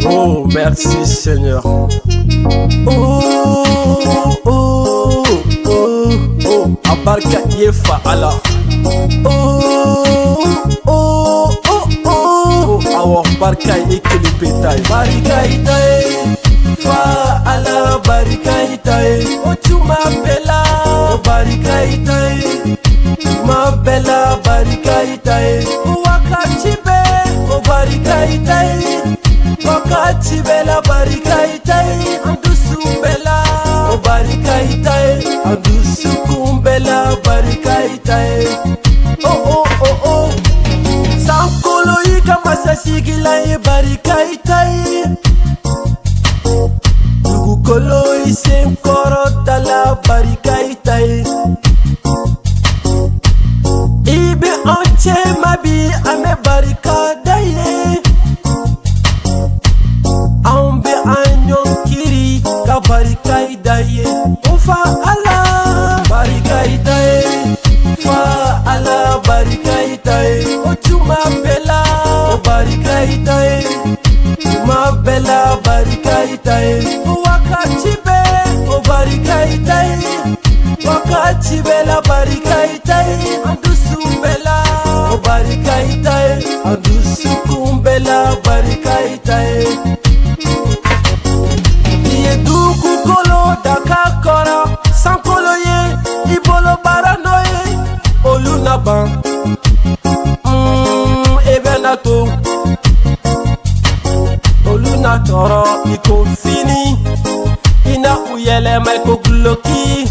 Oh, merci Seigneur. Oh, oh, oh, oh, abarka yefa Allah. Oh, oh, oh, oh, awar barka ikili petai. Barika itai, fa Allah barika itai. Oh, tu m'appelles, barika itai. Ma bella barika itai. Wakati be, oh barika itai. Wakati bella barika itai. Andusu bella, oh barika itai. Andusu kumbela barika itai. Oh oh oh oh. Sankolo ika masasigila e barika itai. Dugukolo isen koro dala barika itai. Ibe onche mabi ame barika daye. Ambe anyon kiri ka barika daye. Ufa Allah barika daye. Fa Allah barika daye. Ochuma bela barika daye. Ma bela barika daye. Wakati be barika daye. Wakati bela barika daye. Andusu bela barika daye. Andusu kumbela barika daye. Iye duku kolo daka kora. Sankolo ye ibolo baranoye. Olunaban ebenato. Olunatoro iko fini. Ina uyele maiko gloki.